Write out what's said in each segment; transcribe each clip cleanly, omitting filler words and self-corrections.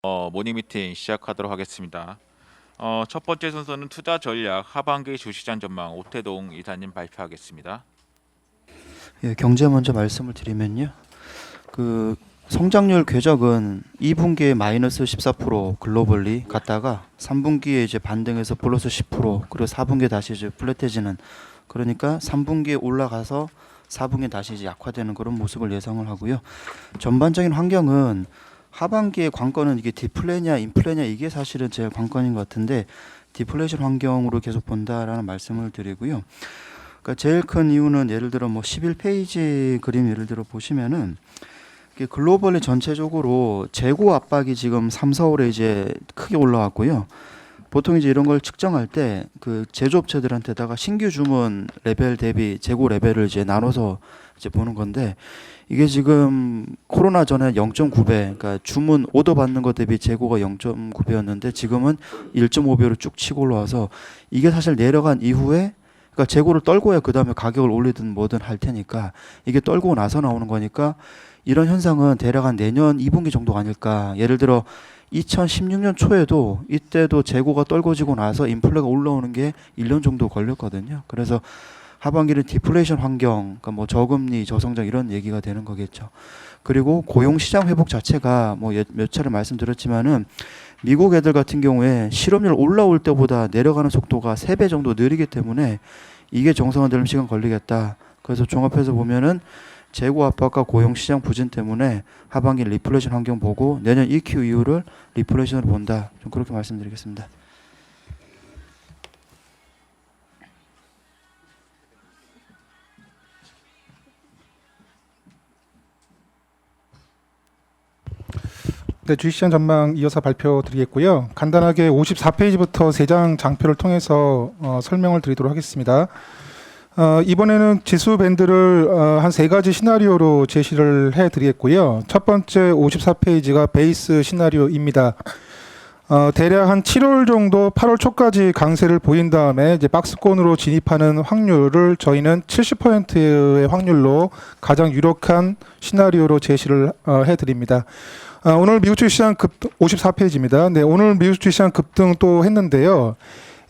모닝 미팅 시작하도록 하겠습니다. 첫 번째 순서는 투자 전략 하반기 주시장 전망 오태동 이사님 발표하겠습니다. 예, 경제 먼저 말씀을 드리면요. 그 성장률 궤적은 2분기에 마이너스 14% 글로벌리 갔다가 3분기에 이제 반등해서 플러스 10% 그리고 4분기에 다시 이제 플랫해지는, 그러니까 3분기에 올라가서 4분기에 다시 이제 약화되는 그런 모습을 예상을 하고요. 전반적인 환경은 하반기의 관건은 이게 디플레냐 인플레냐, 이게 사실은 제일 관건인 것 같은데 디플레이션 환경으로 계속 본다라는 말씀을 드리고요. 그러니까 제일 큰 이유는 예를 들어 뭐 11페이지 그림 예를 들어 보시면은 글로벌리 전체적으로 재고 압박이 지금 3, 4월에 이제 크게 올라왔고요. 보통 이제 이런 걸 측정할 때 그 제조업체들한테다가 신규 주문 레벨 대비 재고 레벨을 이제 나눠서 이제 보는 건데, 이게 지금 코로나 전에 0.9배, 그러니까 주문 오더 받는 것 대비 재고가 0.9배였는데 지금은 1.5배로 쭉 치고 올라와서, 이게 사실 내려간 이후에 그러니까 재고를 떨고야 그 다음에 가격을 올리든 뭐든 할 테니까, 이게 떨고 나서 나오는 거니까 이런 현상은 대략 한 내년 2분기 정도가 아닐까. 예를 들어 2016년 초에도 이때도 재고가 떨궈지고 나서 인플레가 올라오는 게 1년 정도 걸렸거든요. 그래서 하반기는 디플레이션 환경, 그러니까 뭐 저금리, 저성장 이런 얘기가 되는 거겠죠. 그리고 고용 시장 회복 자체가 뭐 몇 차례 말씀드렸지만은 미국 애들 같은 경우에 실업률 올라올 때보다 내려가는 속도가 3배 정도 느리기 때문에 이게 정상화되려면 시간 걸리겠다. 그래서 종합해서 보면은 재고 압박과 고용 시장 부진 때문에 하반기 리플레이션 환경 보고 내년 EQ 이후를 리플레이션으로 본다. 좀 그렇게 말씀드리겠습니다. 네, 주식시장 전망 이어서 발표드리겠고요. 간단하게 54페이지부터 3장 장표를 통해서 설명을 드리도록 하겠습니다. 이번에는 지수 밴드를 한 3가지 시나리오로 제시를 해드리겠고요. 첫 번째 54페이지가 베이스 시나리오입니다. 대략 한 7월 정도 8월 초까지 강세를 보인 다음에 이제 박스권으로 진입하는 확률을 저희는 70%의 확률로 가장 유력한 시나리오로 제시를 해드립니다. 오늘 미국 주식시장 54페이지입니다. 네, 오늘 미국 주식시장 급등 또 했는데요.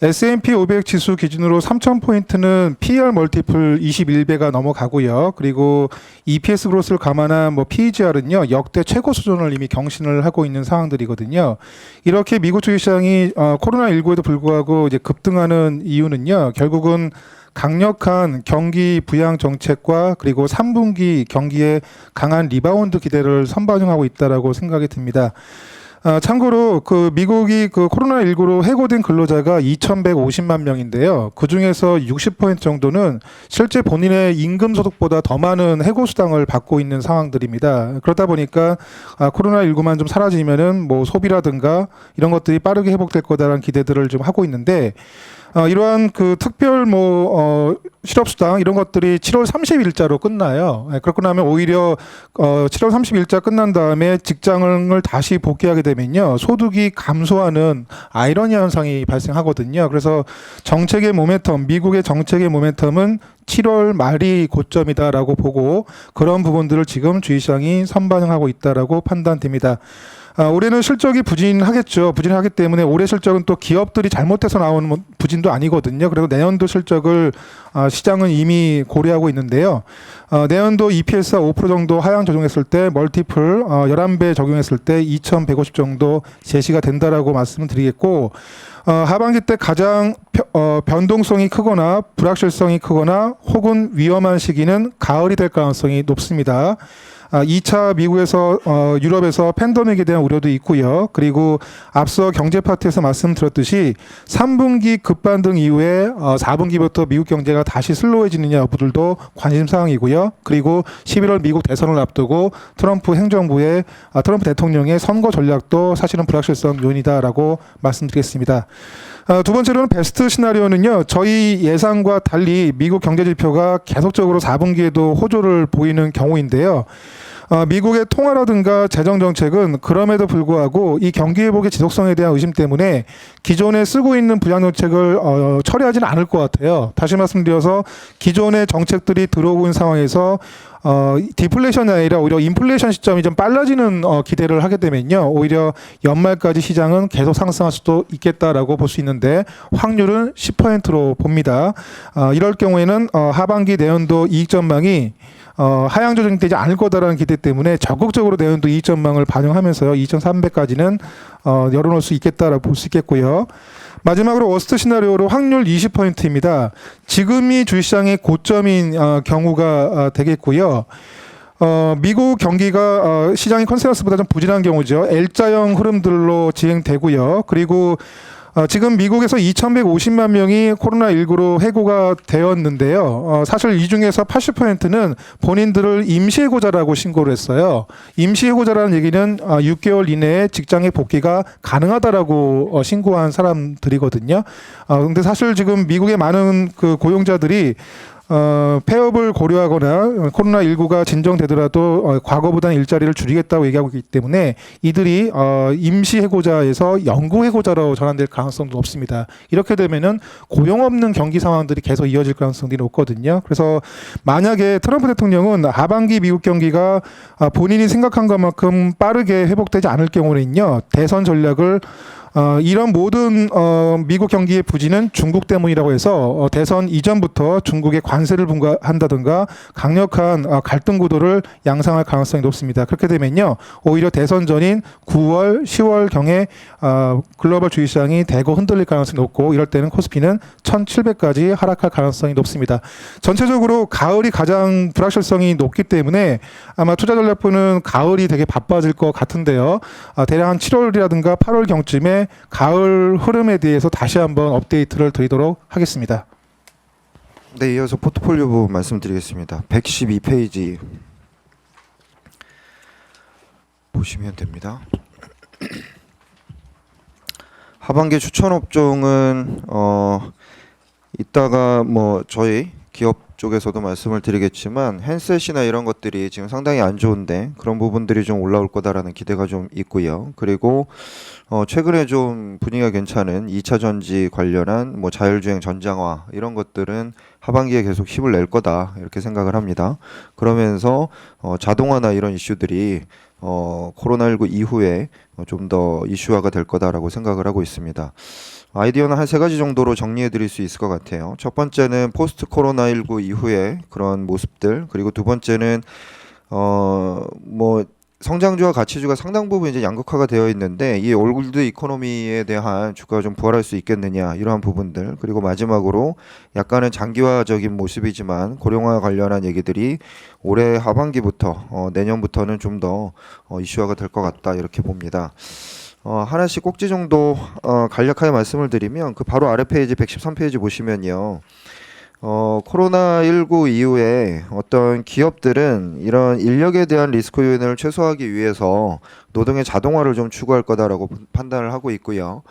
S&P 500 지수 기준으로 3,000포인트는 PER 멀티플 21배가 넘어가고요. 그리고 EPS 그로스를 감안한 뭐 PEGR은요, 역대 최고 수준을 이미 경신을 하고 있는 상황들이거든요. 이렇게 미국 주식시장이 코로나19에도 불구하고 이제 급등하는 이유는요, 결국은 강력한 경기 부양 정책과 그리고 3분기 경기의 강한 리바운드 기대를 선반영하고 있다라고 생각이 듭니다. 참고로 그 미국이 그 코로나19로 해고된 근로자가 2,150만 명인데요. 그 중에서 60% 정도는 실제 본인의 임금 소득보다 더 많은 해고 수당을 받고 있는 상황들입니다. 그러다 보니까 코로나19만 좀 사라지면은 뭐 소비라든가 이런 것들이 빠르게 회복될 거다라는 기대들을 좀 하고 있는데, 이러한 그 특별 실업수당 이런 것들이 7월 30일자로 끝나요. 그렇고 나면 오히려 7월 30일자 끝난 다음에 직장을 다시 복귀하게 되면요, 소득이 감소하는 아이러니한 현상이 발생하거든요. 그래서 정책의 모멘텀, 미국의 정책의 모멘텀은 7월 말이 고점이다라고 보고 그런 부분들을 지금 주식시장이 선반영하고 있다라고 판단됩니다. 올해는 실적이 부진하겠죠. 부진하기 때문에 올해 실적은 또 기업들이 잘못해서 나오는 부진도 아니거든요. 그래서 내년도 실적을 시장은 이미 고려하고 있는데요. 내년도 EPS가 5% 정도 하향 조정했을 때 멀티플 11배 적용했을 때 2,150 정도 제시가 된다라고 말씀을 드리겠고, 하반기 때 가장 변동성이 크거나 불확실성이 크거나 혹은 위험한 시기는 가을이 될 가능성이 높습니다. 2차 미국에서 유럽에서 팬데믹에 대한 우려도 있고요. 그리고 앞서 경제 파트에서 말씀드렸듯이 3분기 급반등 이후에 4분기부터 미국 경제가 다시 슬로우해지느냐 여부들도 관심사항이고요. 그리고 11월 미국 대선을 앞두고 트럼프 대통령의 선거 전략도 사실은 불확실성 요인이다라고 말씀드리겠습니다. 두 번째로는 베스트 시나리오는요, 저희 예상과 달리 미국 경제 지표가 계속적으로 4분기에도 호조를 보이는 경우인데요. 미국의 통화라든가 재정 정책은 그럼에도 불구하고 이 경기 회복의 지속성에 대한 의심 때문에 기존에 쓰고 있는 부양 정책을 처리하지는 않을 것 같아요. 다시 말씀드려서 기존의 정책들이 들어오고 있는 상황에서 디플레이션이 아니라 오히려 인플레이션 시점이 좀 빨라지는 기대를 하게 되면요, 오히려 연말까지 시장은 계속 상승할 수도 있겠다라고 볼 수 있는데 확률은 10%로 봅니다. 이럴 경우에는 하반기 내년도 이익 전망이 하향 조정되지 않을 거다라는 기대 때문에 적극적으로 내년도 이익 전망을 반영하면서요, 2,300까지는 열어놓을 수 있겠다라고 볼 수 있겠고요. 마지막으로 워스트 시나리오로 확률 20%입니다. 지금이 주식시장의 고점인 경우가 되겠고요. 미국 경기가 시장의 컨센서스보다 좀 부진한 경우죠. L자형 흐름들로 진행되고요. 그리고 지금 미국에서 2,150만 명이 코로나19로 해고가 되었는데요. 사실 이 중에서 80%는 본인들을 임시해고자라고 신고를 했어요. 임시해고자라는 얘기는 6개월 이내에 직장에 복귀가 가능하다라고 신고한 사람들이거든요. 근데 사실 지금 미국의 많은 그 고용자들이 폐업을 고려하거나 코로나19가 진정되더라도 과거보다는 일자리를 줄이겠다고 얘기하고 있기 때문에 이들이 임시해고자에서 영구해고자로 전환될 가능성도 높습니다. 이렇게 되면은 고용 없는 경기 상황들이 계속 이어질 가능성이 높거든요. 그래서 만약에 트럼프 대통령은 하반기 미국 경기가 본인이 생각한 것만큼 빠르게 회복되지 않을 경우는요, 대선 전략을 이런 모든 미국 경기의 부진은 중국 때문이라고 해서 대선 이전부터 중국의 관세를 분과한다든가 강력한 갈등 구도를 양상할 가능성이 높습니다. 그렇게 되면요, 오히려 대선 전인 9월, 10월 경에 글로벌 주식시장이 대거 흔들릴 가능성이 높고, 이럴 때는 코스피는 1,700까지 하락할 가능성이 높습니다. 전체적으로 가을이 가장 불확실성이 높기 때문에 아마 투자전략부는 가을이 되게 바빠질 것 같은데요. 대략 한 7월이라든가 8월 경쯤에 가을 흐름에 대해서 다시 한번 업데이트를 드리도록 하겠습니다. 네, 이어서 포트폴리오 부분 말씀드리겠습니다. 112페이지 보시면 됩니다. 하반기 추천 업종은 이따가 뭐 저희 기업 쪽에서도 말씀을 드리겠지만 핸셋이나 이런 것들이 지금 상당히 안 좋은데 그런 부분들이 좀 올라올 거다라는 기대가 좀 있고요. 그리고 최근에 좀 분위기가 괜찮은 2차 전지 관련한 뭐 자율주행 전장화 이런 것들은 하반기에 계속 힘을 낼 거다 이렇게 생각을 합니다. 그러면서 자동화나 이런 이슈들이 코로나19 이후에 좀 더 이슈화가 될 거다라고 생각을 하고 있습니다. 아이디어는 한 3가지 정도로 정리해 드릴 수 있을 것 같아요. 첫 번째는 포스트 코로나19 이후의 그런 모습들, 그리고 두 번째는 뭐 성장주와 가치주가 상당 부분 이제 양극화가 되어 있는데 이 올드 이코노미에 대한 주가가 좀 부활할 수 있겠느냐 이러한 부분들, 그리고 마지막으로 약간은 장기화적인 모습이지만 고령화 관련한 얘기들이 올해 하반기부터 내년부터는 좀 더 이슈화가 될 것 같다 이렇게 봅니다. 하나씩 꼭지 정도 간략하게 말씀을 드리면 그 바로 아래 페이지 113페이지 보시면요. 코로나19 이후에 어떤 기업들은 이런 인력에 대한 리스크 요인을 최소화하기 위해서 노동의 자동화를 좀 추구할 거다라고 판단을 하고 있고요.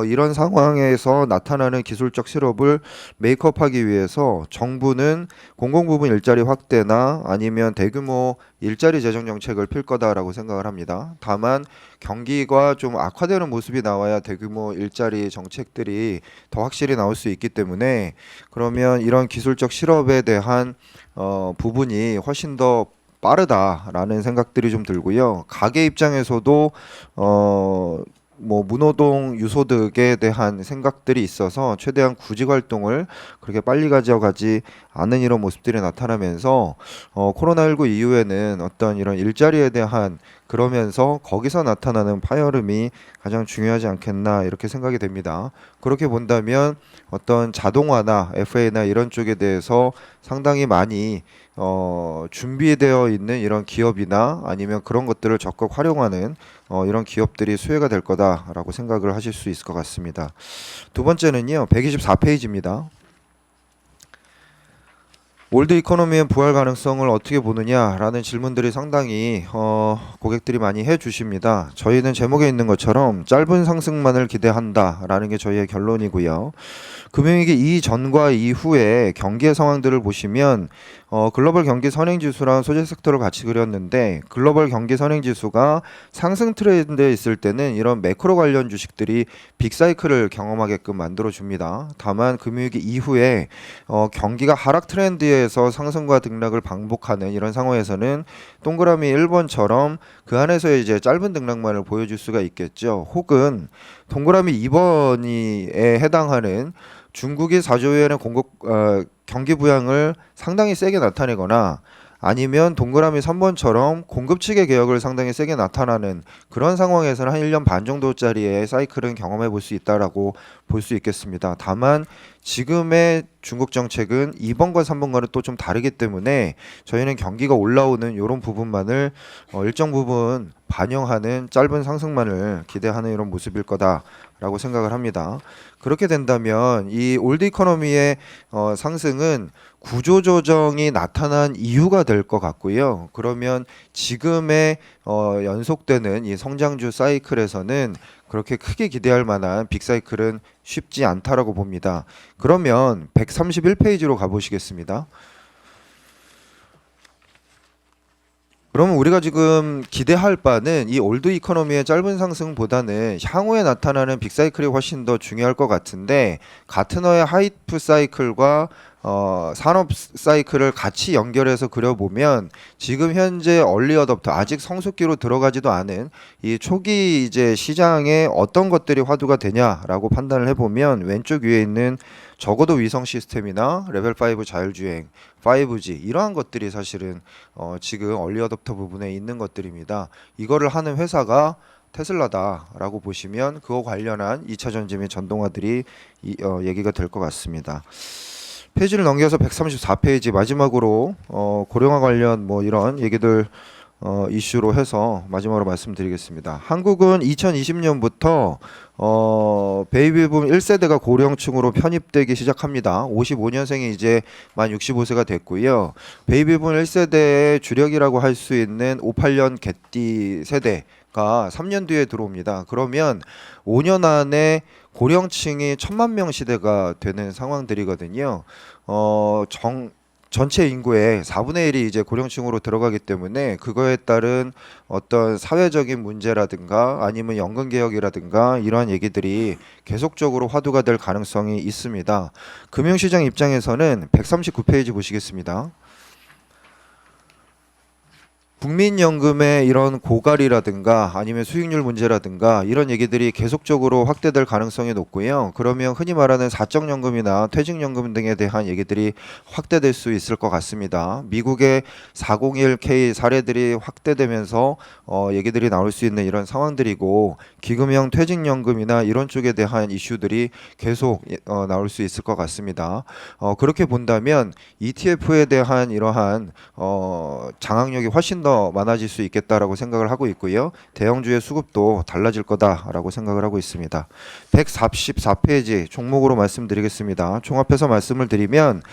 이런 상황에서 나타나는 기술적 실업을 메이크업하기 위해서 정부는 공공부문 일자리 확대나 아니면 대규모 일자리 재정 정책을 필 거다라고 생각을 합니다. 다만 경기가 좀 악화되는 모습이 나와야 대규모 일자리 정책들이 더 확실히 나올 수 있기 때문에 그러면 이런 기술적 실업에 대한 부분이 훨씬 더 빠르다라는 생각들이 좀 들고요. 가게 입장에서도 뭐 무노동 유소득에 대한 생각들이 있어서 최대한 구직 활동을 그렇게 빨리 가져가지 않는 이런 모습들이 나타나면서 코로나19 이후에는 어떤 이런 일자리에 대한 그러면서 거기서 나타나는 파열음이 가장 중요하지 않겠나 이렇게 생각이 됩니다. 그렇게 본다면 어떤 자동화나 FA나 이런 쪽에 대해서 상당히 많이 준비되어 있는 이런 기업이나 아니면 그런 것들을 적극 활용하는 이런 기업들이 수혜가 될 거다라고 생각을 하실 수 있을 것 같습니다. 두 번째는요, 124페이지입니다. 올드 이코노미의 부활 가능성을 어떻게 보느냐라는 질문들이 상당히 고객들이 많이 해주십니다. 저희는 제목에 있는 것처럼 짧은 상승만을 기대한다라는 게 저희의 결론이고요. 금융위기 이전과 이후에 경기의 상황들을 보시면 글로벌 경기 선행지수랑 소재 섹터를 같이 그렸는데 글로벌 경기 선행지수가 상승 트렌드에 있을 때는 이런 매크로 관련 주식들이 빅사이클을 경험하게끔 만들어줍니다. 다만 금융위기 이후에 경기가 하락 트렌드에서 상승과 등락을 반복하는 이런 상황에서는 동그라미 1번처럼 그 안에서 이제 짧은 등락만을 보여줄 수가 있겠죠. 혹은 동그라미 2번에 해당하는 중국이 4조 위안의 경기 부양을 상당히 세게 나타내거나 아니면 동그라미 3번처럼 공급 측의 개혁을 상당히 세게 나타나는 그런 상황에서는 한 1년 반 정도짜리의 사이클은 경험해 볼 수 있다라고 볼 수 있겠습니다. 다만 지금의 중국 정책은 2번과 3번과는 또 좀 다르기 때문에 저희는 경기가 올라오는 이런 부분만을 일정 부분 반영하는 짧은 상승만을 기대하는 이런 모습일 거다라고 생각을 합니다. 그렇게 된다면 이 올드 이코노미의 상승은 구조조정이 나타난 이유가 될 것 같고요. 그러면 지금의 연속되는 이 성장주 사이클에서는 그렇게 크게 기대할 만한 빅사이클은 쉽지 않다라고 봅니다. 그러면 131페이지로 가보시겠습니다. 그러면 우리가 지금 기대할 바는 이 올드 이코노미의 짧은 상승보다는 향후에 나타나는 빅사이클이 훨씬 더 중요할 것 같은데 가트너의 하이프 사이클과 산업 사이클을 같이 연결해서 그려보면 지금 현재 얼리 어답터 아직 성숙기로 들어가지도 않은 이 초기 이제 시장에 어떤 것들이 화두가 되냐라고 판단을 해보면 왼쪽 위에 있는 적어도 위성 시스템이나 레벨 5 자율주행, 5G 이러한 것들이 사실은 지금 얼리 어답터 부분에 있는 것들입니다. 이거를 하는 회사가 테슬라다라고 보시면 그거 관련한 2차 전지 및 전동화들이 얘기가 될 것 같습니다. 페이지를 넘겨서 134페이지 마지막으로 고령화 관련 뭐 이런 얘기들 이슈로 해서 마지막으로 말씀드리겠습니다. 한국은 2020년부터 베이비붐 1세대가 고령층으로 편입되기 시작합니다. 55년생이 이제 만 65세가 됐고요. 베이비붐 1세대의 주력이라고 할 수 있는 58년 개띠 세대가 3년 뒤에 들어옵니다. 그러면 5년 안에 고령층이 1000만 명 시대가 되는 상황들이거든요. 전체 인구의 4분의 1이 이제 고령층으로 들어가기 때문에 그거에 따른 어떤 사회적인 문제라든가 아니면 연금 개혁이라든가 이러한 얘기들이 계속적으로 화두가 될 가능성이 있습니다. 금융시장 입장에서는 139페이지 보시겠습니다. 국민연금의 이런 고갈이라든가 아니면 수익률 문제라든가 이런 얘기들이 계속적으로 확대될 가능성이 높고요. 그러면 흔히 말하는 사적연금이나 퇴직연금 등에 대한 얘기들이 확대될 수 있을 것 같습니다. 미국의 401k 사례들이 확대되면서 얘기들이 나올 수 있는 이런 상황들이고 기금형 퇴직연금이나 이런 쪽에 대한 이슈들이 계속 나올 수 있을 것 같습니다. 그렇게 본다면 ETF에 대한 이러한 장악력이 훨씬 더 많아질 수 있겠다라고 생각을 하고 있고요. 대형주의 수급도 달라질 거다라고 생각을 하고 있습니다. 144페이지 종목으로 말씀드리겠습니다. 종합해서 말씀을 드리면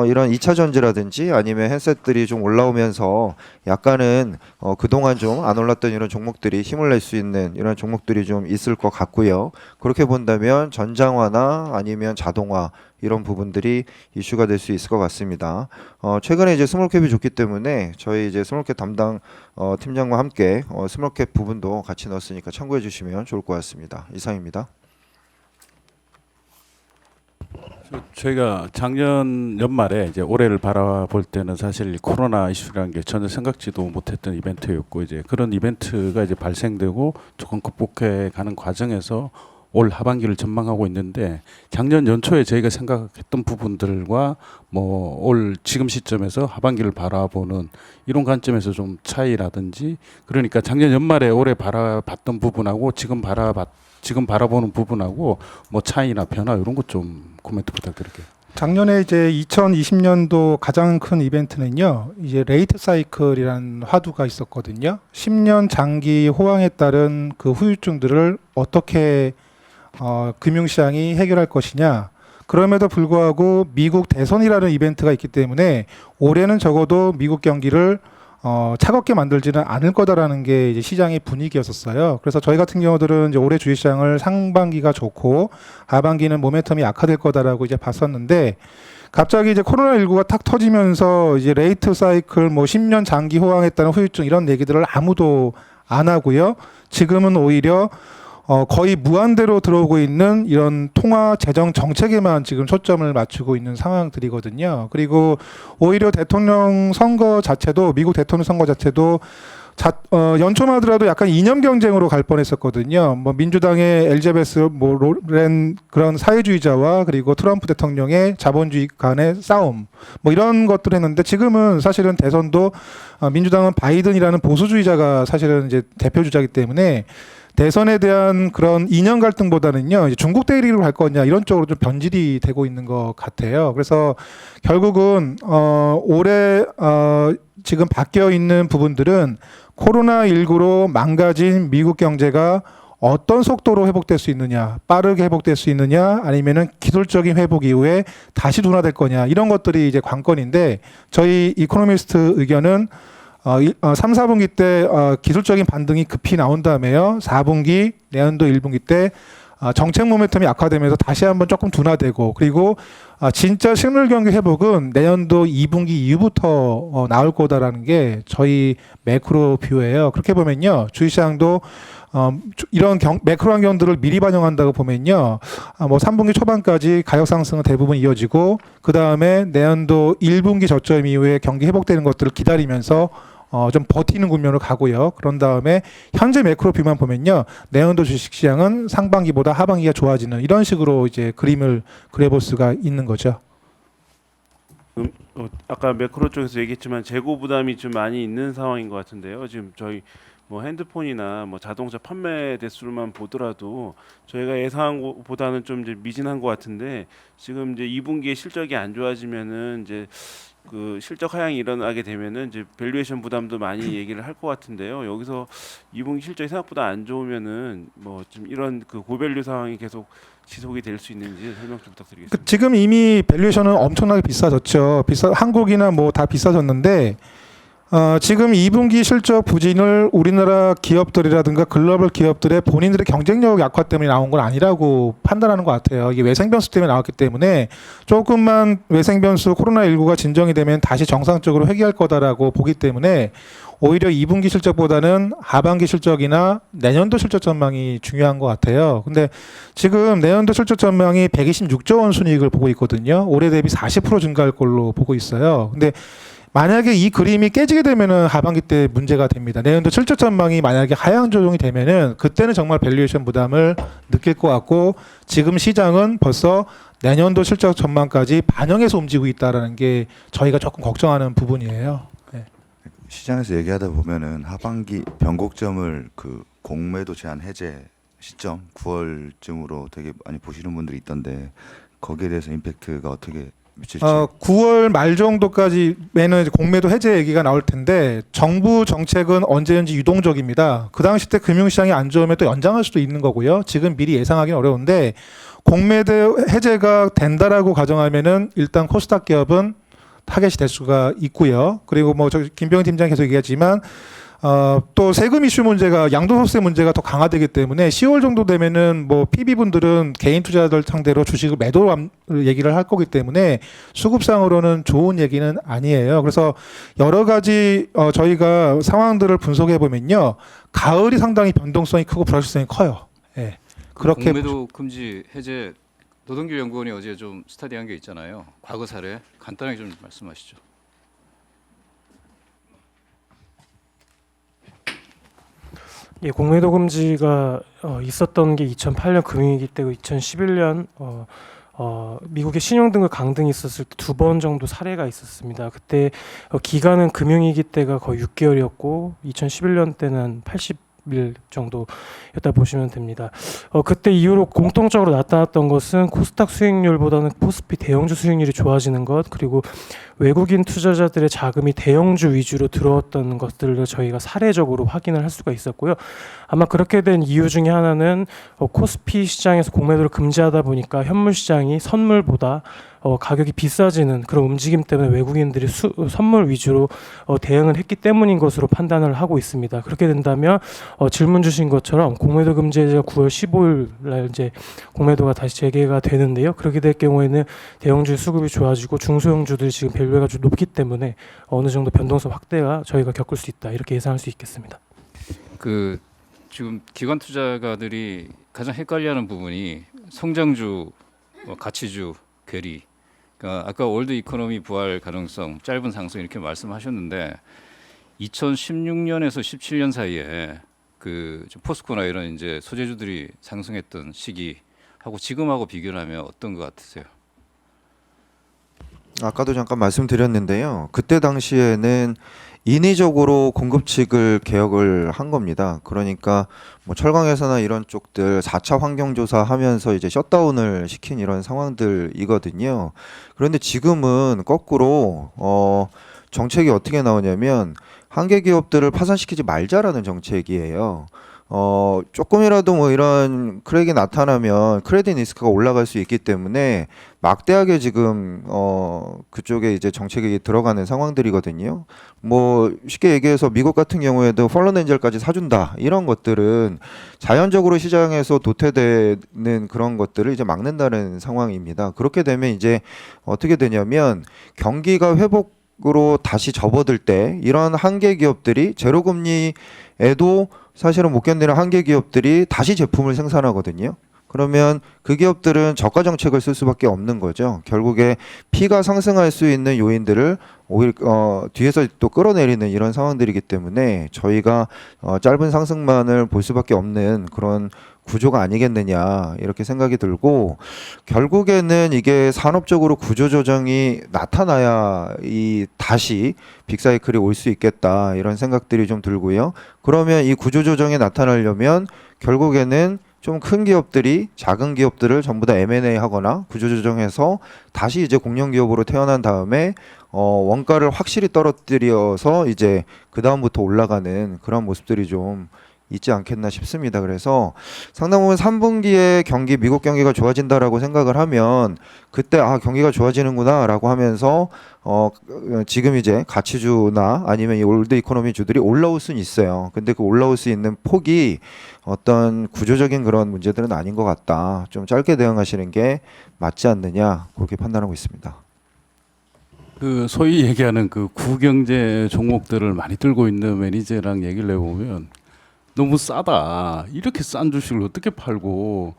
이런 2차 전지라든지 아니면 핸셋들이 좀 올라오면서 약간은 그동안 좀 안 올랐던 이런 종목들이 힘을 낼 수 있는 이런 종목들이 좀 있을 것 같고요. 그렇게 본다면 전장화나 아니면 자동화 이런 부분들이 이슈가 될 수 있을 것 같습니다. 최근에 이제 스몰캡이 좋기 때문에 저희 이제 스몰캡 담당 팀장과 함께 스몰캡 부분도 같이 넣었으니까 참고해 주시면 좋을 것 같습니다. 이상입니다. 저희가 작년 연말에 이제 올해를 바라볼 때는 사실 코로나 이슈라는 게 전혀 생각지도 못했던 이벤트였고 이제 그런 이벤트가 이제 발생되고 조금 극복해 가는 과정에서 올 하반기를 전망하고 있는데 작년 연초에 저희가 생각했던 부분들과 뭐 올 지금 시점에서 하반기를 바라보는 이런 관점에서 좀 차이라든지 그러니까 작년 연말에 올해 바라봤던 부분하고 지금 바라보는 부분하고 뭐 차이나 변화 이런 것 좀 코멘트 부탁드릴게요. 작년에 이제 2020년도 가장 큰 이벤트는요. 이제 레이트 사이클이라는 화두가 있었거든요. 10년 장기 호황에 따른 그 후유증들을 어떻게 금융시장이 해결할 것이냐. 그럼에도 불구하고 미국 대선이라는 이벤트가 있기 때문에 올해는 적어도 미국 경기를 차갑게 만들지는 않을 거다라는 게 이제 시장의 분위기였었어요. 그래서 저희 같은 경우들은 이제 올해 주식시장을 상반기가 좋고 하반기는 모멘텀이 약화될 거다라고 이제 봤었는데 갑자기 이제 코로나19가 탁 터지면서 이제 레이트 사이클 뭐 10년 장기 호황했다는 후유증 이런 얘기들을 아무도 안 하고요. 지금은 오히려 거의 무한대로 들어오고 있는 이런 통화 재정 정책에만 지금 초점을 맞추고 있는 상황들이거든요. 그리고 오히려 대통령 선거 자체도 미국 대통령 선거 자체도 연초만 하더라도 약간 이념 경쟁으로 갈 뻔했었거든요. 뭐 민주당의 엘리자베스 뭐 로렌 그런 사회주의자와 그리고 트럼프 대통령의 자본주의 간의 싸움 뭐 이런 것들을 했는데 지금은 사실은 대선도 민주당은 바이든이라는 보수주의자가 사실은 이제 대표 주자이기 때문에 대선에 대한 그런 이념 갈등보다는요, 이제 중국 대리로 갈 거냐 이런 쪽으로 좀 변질이 되고 있는 것 같아요. 그래서 결국은 올해 지금 바뀌어 있는 부분들은 코로나19로 망가진 미국 경제가 어떤 속도로 회복될 수 있느냐, 빠르게 회복될 수 있느냐, 아니면은 기술적인 회복 이후에 다시 둔화될 거냐 이런 것들이 이제 관건인데 저희 이코노미스트 의견은 3, 4분기 때 기술적인 반등이 급히 나온 다음에요. 4분기, 내년도 1분기 때 정책 모멘텀이 약화되면서 다시 한번 조금 둔화되고 그리고 진짜 실물 경기 회복은 내년도 2분기 이후부터 나올 거다라는 게 저희 매크로 뷰예요. 그렇게 보면요. 주식시장도 이런 매크로 환경들을 미리 반영한다고 보면요. 뭐 3분기 초반까지 가격 상승은 대부분 이어지고 그 다음에 내년도 1분기 저점 이후에 경기 회복되는 것들을 기다리면서 좀 버티는 국면으로 가고요. 그런 다음에 현재 매크로 뷰만 보면요. 내년도 주식시장은 상반기보다 하반기가 좋아지는 이런 식으로 이제 그림을 그려볼 수가 있는 거죠. 아까 매크로 쪽에서 얘기했지만 재고 부담이 좀 많이 있는 상황인 것 같은데요. 지금 저희 뭐 핸드폰이나 뭐 자동차 판매 대수로만 보더라도 저희가 예상한 것보다는 좀 이제 미진한 것 같은데 지금 이제 2분기에 실적이 안 좋아지면은 이제 그 실적 하향이 일어나게 되면은 이제 밸류에이션 부담도 많이 얘기를 할 것 같은데요. 여기서 2분기 실적이 생각보다 안 좋으면은 뭐 좀 이런 그 고밸류 상황이 계속 지속이 될 수 있는지 설명 좀 부탁드리겠습니다. 지금 이미 밸류에이션은 엄청나게 비싸졌죠. 한국이나 뭐 다 비싸졌는데 지금 2분기 실적 부진을 우리나라 기업들이라든가 글로벌 기업들의 본인들의 경쟁력 약화 때문에 나온 건 아니라고 판단하는 것 같아요. 이게 외생 변수 때문에 나왔기 때문에 조금만 외생 변수 코로나19가 진정이 되면 다시 정상적으로 회귀할 거다라고 보기 때문에 오히려 2분기 실적보다는 하반기 실적이나 내년도 실적 전망이 중요한 것 같아요. 근데 지금 내년도 실적 전망이 126조 원 순이익을 보고 있거든요. 올해 대비 40% 증가할 걸로 보고 있어요. 근데 만약에 이 그림이 깨지게 되면은 하반기 때 문제가 됩니다. 내년도 실적 전망이 만약에 하향 조정이 되면은 그때는 정말 밸류에이션 부담을 느낄 것 같고 지금 시장은 벌써 내년도 실적 전망까지 반영해서 움직이고 있다라는 게 저희가 조금 걱정하는 부분이에요. 네. 시장에서 얘기하다 보면은 하반기 변곡점을 그 공매도 제한 해제 시점 9월쯤으로 되게 많이 보시는 분들이 있던데 거기에 대해서 임팩트가 어떻게 미칠지. 9월 말 정도까지면은 공매도 해제 얘기가 나올 텐데 정부 정책은 언제든지 유동적입니다. 그 당시 때 금융시장이 안 좋으면 또 연장할 수도 있는 거고요. 지금 미리 예상하기는 어려운데 공매도 해제가 된다라고 가정하면은 일단 코스닥 기업은 타겟이 될 수가 있고요. 그리고 뭐 김병희 팀장이 계속 얘기했지만 또 세금 이슈 문제가 양도소득세 문제가 더 강화되기 때문에 10월 정도 되면은 뭐 PB분들은 개인 투자자들 상대로 주식을 매도 얘기를 할 거기 때문에 수급상으로는 좋은 얘기는 아니에요. 그래서 여러 가지 저희가 상황들을 분석해 보면요. 가을이 상당히 변동성이 크고 불확실성이 커요. 예. 그렇게 공매도 금지 해제 노동길 연구원이 어제 좀 스터디한 게 있잖아요. 과거 사례 간단하게 좀 말씀하시죠. 예, 공매도 금지가 있었던 게 2008년 금융위기 때고 2011년 미국의 신용등급 강등이 있었을 때 2번 정도 사례가 있었습니다. 그때 기간은 금융위기 때가 거의 6개월이었고 2011년 때는 30일 정도였다 보시면 됩니다. 그때 이후로 공통적으로 나타났던 것은 코스닥 수익률보다는 코스피 대형주 수익률이 좋아지는 것, 그리고 외국인 투자자들의 자금이 대형주 위주로 들어왔던 것들을 저희가 사례적으로 확인을 할 수가 있었고요. 아마 그렇게 된 이유 중에 하나는 코스피 시장에서 공매도를 금지하다 보니까 현물 시장이 선물보다 가격이 비싸지는 그런 움직임 때문에 외국인들이 선물 위주로 대응을 했기 때문인 것으로 판단을 하고 있습니다. 그렇게 된다면 질문 주신 것처럼 공매도 금지 해제가 9월 15일 날 이제 공매도가 다시 재개가 되는데요. 그렇게 될 경우에는 대형주의 수급이 좋아지고 중소형주들이 지금 밸류가 좀 높기 때문에 어느 정도 변동성 확대가 저희가 겪을 수 있다, 이렇게 예상할 수 있겠습니다. 그 지금 기관 투자가들이 가장 헷갈려하는 부분이 성장주, 가치주, 괴리. 그러니까 아까 월드 이코노미 부활 가능성, 짧은 상승 이렇게 말씀하셨는데 2016년에서 17년 사이에 그 포스코나 이런 이제 소재주들이 상승했던 시기하고 지금하고 비교를 하면 어떤 것 같으세요? 아까도 잠깐 말씀드렸는데요. 그때 당시에는 인위적으로 공급 측을 개혁을 한 겁니다. 그러니까 뭐 철강회사나 이런 쪽들 4차 환경조사 하면서 이제 셧다운을 시킨 이런 상황들이거든요. 그런데 지금은 거꾸로 정책이 어떻게 나오냐면 한계 기업들을 파산시키지 말자라는 정책이에요. 조금이라도 뭐 이런 크랙이 나타나면 크레딧 리스크가 올라갈 수 있기 때문에 막대하게 지금 그쪽에 이제 정책이 들어가는 상황들이거든요. 뭐 쉽게 얘기해서 미국 같은 경우에도 펄런 엔젤까지 사준다, 이런 것들은 자연적으로 시장에서 도태되는 그런 것들을 이제 막는다는 상황입니다. 그렇게 되면 이제 어떻게 되냐면 경기가 회복으로 다시 접어들 때 이런 한계 기업들이 제로금리에도 사실은 못 견디는 한계 기업들이 다시 제품을 생산하거든요. 그러면 그 기업들은 저가 정책을 쓸 수밖에 없는 거죠. 결국에 P가 상승할 수 있는 요인들을 오히려 뒤에서 또 끌어내리는 이런 상황들이기 때문에 저희가 짧은 상승만을 볼 수밖에 없는 그런 구조가 아니겠느냐, 이렇게 생각이 들고, 결국에는 이게 산업적으로 구조 조정이 나타나야 이 다시 빅사이클이 올 수 있겠다, 이런 생각들이 좀 들고요. 그러면 이 구조 조정이 나타나려면 결국에는 좀 큰 기업들이 작은 기업들을 전부 다 M&A 하거나 구조조정해서 다시 이제 공룡기업으로 태어난 다음에 원가를 확실히 떨어뜨려서 이제 그 다음부터 올라가는 그런 모습들이 좀 있지 않겠나 싶습니다. 그래서 상당 부분 3분기에 경기, 미국 경기가 좋아진다라고 생각을 하면 그때 경기가 좋아지는구나라고 하면서 지금 이제 가치주나 아니면 이 올드 이코노미 주들이 올라올 수는 있어요. 근데 그 올라올 수 있는 폭이 어떤 구조적인 그런 문제들은 아닌 것 같다. 좀 짧게 대응하시는 게 맞지 않느냐, 그렇게 판단하고 있습니다. 그 소위 얘기하는 그 구경제 종목들을 많이 들고 있는 매니저랑 얘기를 해보면 너무 싸다. 이렇게 싼 주식을 어떻게 팔고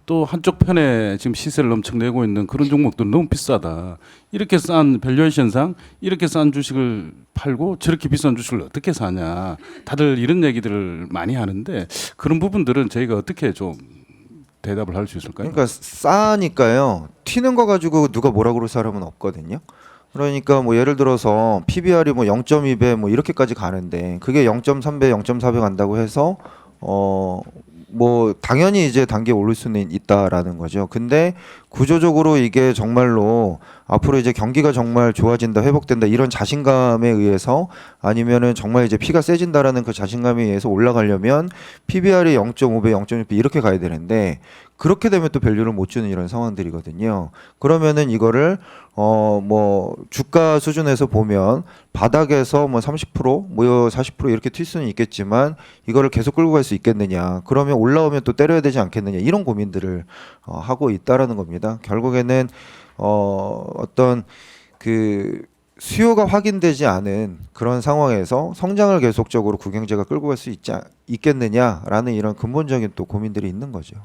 또 한쪽 편에 지금 시세를 엄청 내고 있는 그런 종목들은 너무 비싸다. 이렇게 싼 밸류에이션상 이렇게 싼 주식을 팔고 저렇게 비싼 주식을 어떻게 사냐. 다들 이런 얘기들을 많이 하는데 그런 부분들은 저희가 어떻게 좀 대답을 할 수 있을까요? 그러니까 싸니까요. 튀는 거 가지고 누가 뭐라 그럴 사람은 없거든요. 그러니까 뭐 예를 들어서 PBR이 뭐 0.2배 뭐 이렇게까지 가는데 그게 0.3배, 0.4배 간다고 해서 뭐 당연히 이제 단계에 오를 수는 있다라는 거죠. 근데 구조적으로 이게 정말로 앞으로 이제 경기가 정말 좋아진다, 회복된다, 이런 자신감에 의해서 아니면은 정말 이제 피가 세진다라는 그 자신감에 의해서 올라가려면 PBR이 0.5배, 0.6배 이렇게 가야 되는데 그렇게 되면 또 밸류를 못 주는 이런 상황들이거든요. 그러면은 이거를 뭐 주가 수준에서 보면 바닥에서 뭐 30%, 뭐 40% 이렇게 튈 수는 있겠지만 이거를 계속 끌고 갈 수 있겠느냐. 그러면 올라오면 또 때려야 되지 않겠느냐. 이런 고민들을 하고 있다라는 겁니다. 결국에는 어떤 그 수요가 확인되지 않은 그런 상황에서 성장을 계속적으로 구경제가 끌고 갈 수 있겠느냐라는 이런 근본적인 또 고민들이 있는 거죠.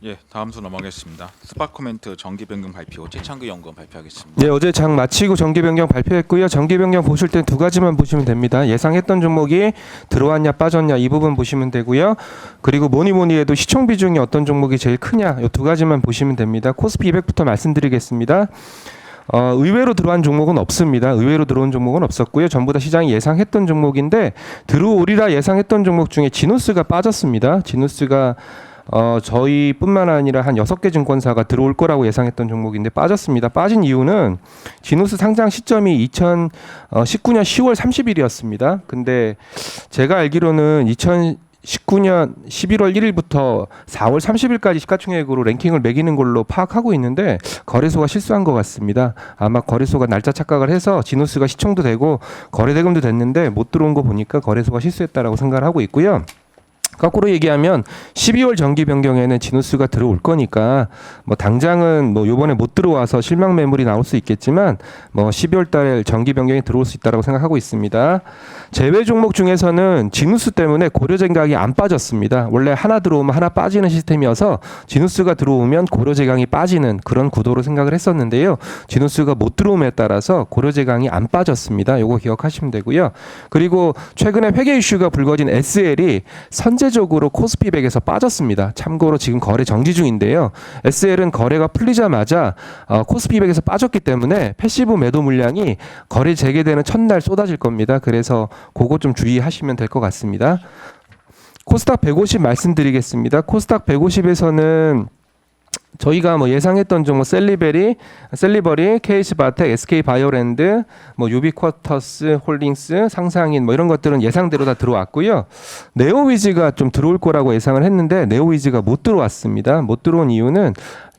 예, 다음 수 넘어가겠습니다. 스파코멘트 정기 변경 발표, 최창규 연구원 발표하겠습니다. 네, 어제 장 마치고 정기 변경 발표했고요. 정기 변경 보실 땐 두 가지만 보시면 됩니다. 예상했던 종목이 들어왔냐 빠졌냐 이 부분 보시면 되고요. 그리고 뭐니 해도 시총 비중이 어떤 종목이 제일 크냐 이 두 가지만 보시면 됩니다. 코스피 200부터 말씀드리겠습니다. 의외로 들어온 종목은 없습니다. 의외로 들어온 종목은 없었고요. 전부 다 시장이 예상했던 종목인데 들어오리라 예상했던 종목 중에 지누스가 빠졌습니다. 지누스가 저희뿐만 아니라 한 6개 증권사가 들어올 거라고 예상했던 종목인데 빠졌습니다. 빠진 이유는 지누스 상장 시점이 2019년 10월 30일이었습니다. 근데 제가 알기로는 2019년 11월 1일부터 4월 30일까지 시가총액으로 랭킹을 매기는 걸로 파악하고 있는데 거래소가 실수한 것 같습니다. 아마 거래소가 날짜 착각을 해서 지누스가 시청도 되고 거래대금도 됐는데 못 들어온 거 보니까 거래소가 실수했다라고 생각을 하고 있고요. 거꾸로 얘기하면 12월 정기 변경에는 지누스가 들어올 거니까 뭐 당장은 뭐 요번에 못 들어와서 실망 매물이 나올 수 있겠지만 뭐 12월 달에 정기 변경이 들어올 수 있다라고 생각하고 있습니다. 제외 종목 중에서는 지누스 때문에 고려제강이 안 빠졌습니다. 원래 하나 들어오면 하나 빠지는 시스템이어서 지누스가 들어오면 고려제강이 빠지는 그런 구도로 생각을 했었는데요. 지누스가 못 들어옴에 따라서 고려제강이 안 빠졌습니다. 요거 기억하시면 되고요. 그리고 최근에 회계 이슈가 불거진 SL이 선제적으로 코스피백에서 빠졌습니다. 참고로 지금 거래 정지 중인데요. SL은 거래가 풀리자마자 코스피백에서 빠졌기 때문에 패시브 매도 물량이 거래 재개되는 첫날 쏟아질 겁니다. 그래서 그거 좀 주의하시면 될 것 같습니다. 코스닥 150 말씀드리겠습니다. 코스닥 150에서는 저희가 뭐 예상했던 종목 셀리버리, KH바텍, SK바이오랜드, 뭐 유비쿼터스 홀딩스, 상상인 뭐 이런 것들은 예상대로 다 들어왔고요. 네오위즈가 좀 들어올 거라고 예상을 했는데 네오위즈가 못 들어왔습니다. 못 들어온 이유는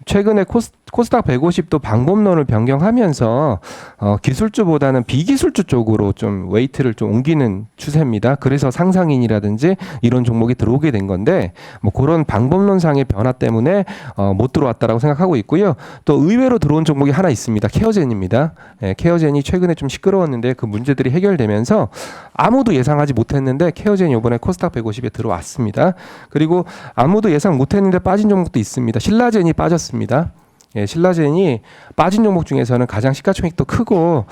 최근에 코스닥 150도 방법론을 변경하면서 기술주보다는 비기술주 쪽으로 좀 웨이트를 좀 옮기는 추세입니다. 그래서 상상인이라든지 이런 종목이 들어오게 된 건데 뭐 그런 방법론상의 변화 때문에 못 들어왔다라고 생각하고 있고요. 또 의외로 들어온 종목이 하나 있습니다. 케어젠입니다. 케어젠이 최근에 좀 시끄러웠는데 그 문제들이 해결되면서 아무도 예상하지 못했는데 케어젠이 이번에 코스닥 150에 들어왔습니다. 그리고 아무도 예상 못했는데 빠진 종목도 있습니다. 신라젠이 빠졌습니다. 신라젠이 빠진 종목 중에서는 가장 시가총액도 크고